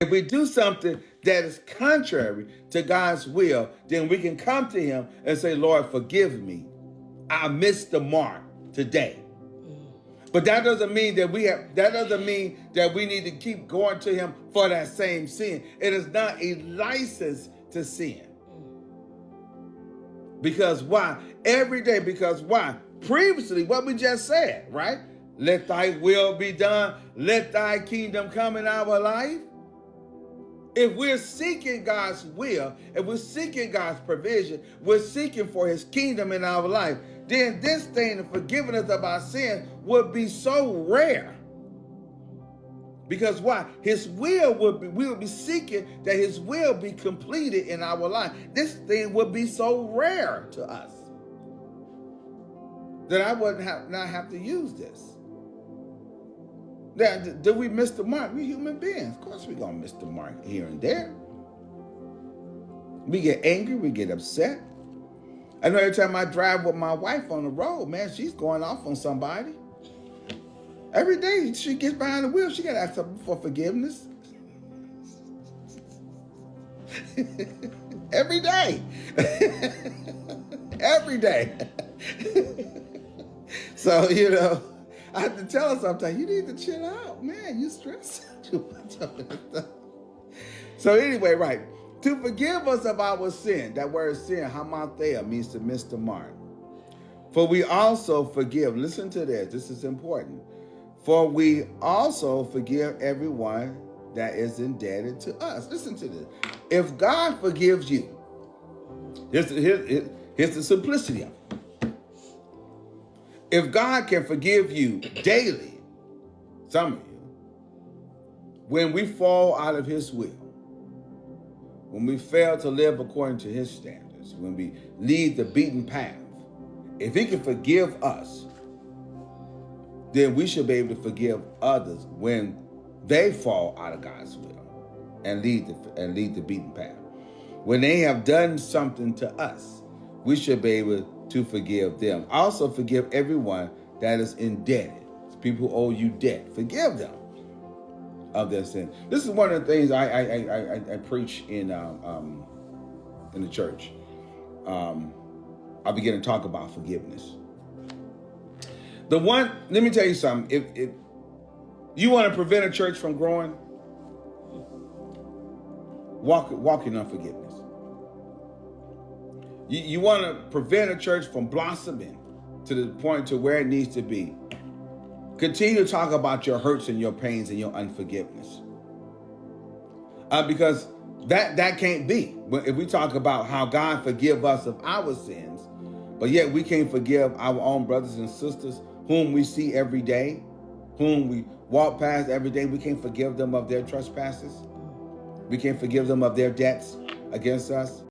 If we do something that is contrary to God's will, then we can come to him and say, Lord, forgive me. I missed the mark today. But that doesn't mean that we need to keep going to him for that same sin. It is not a license to sin. Because why? Every day, because why? Previously, what we just said, right? Let thy will be done. Let thy kingdom come in our life. If we're seeking God's will, if we're seeking God's provision, we're seeking for his kingdom in our life, then this thing, the forgiveness of our sins, would be so rare. Because why? His will would be, we would be seeking that his will be completed in our life. This thing would be so rare to us that I wouldn't not have to use this. Now, do we miss the mark? We're human beings. Of course we're going to miss the mark here and there. We get angry, we get upset. I know every time I drive with my wife on the road, man, she's going off on somebody. Every day she gets behind the wheel, she got to ask for forgiveness. Every day. Every day. So, I have to tell her sometimes, you need to chill out, man. You stress too much over this stuff. So anyway, right. To forgive us of our sin, that word sin, hamartia, means to miss the mark. For we also forgive. Listen to this. This is important. For we also forgive everyone that is indebted to us. Listen to this. If God forgives you, here's the simplicity of it. If God can forgive you daily, some of you, when we fall out of his will, when we fail to live according to his standards, when we leave the beaten path, if he can forgive us, then we should be able to forgive others when they fall out of God's will and lead the beaten path. When they have done something to us, we should be able to forgive them. Also forgive everyone that is indebted. People who owe you debt. Forgive them of their sin. This is one of the things I preach in the church. I begin to talk about forgiveness. Let me tell you something. If you want to prevent a church from growing, walk in unforgiveness. You want to prevent a church from blossoming to the point to where it needs to be. Continue to talk about your hurts and your pains and your unforgiveness. Because that can't be. If we talk about how God forgive us of our sins, but yet we can't forgive our own brothers and sisters whom we see every day, whom we walk past every day, we can't forgive them of their trespasses. We can't forgive them of their debts against us.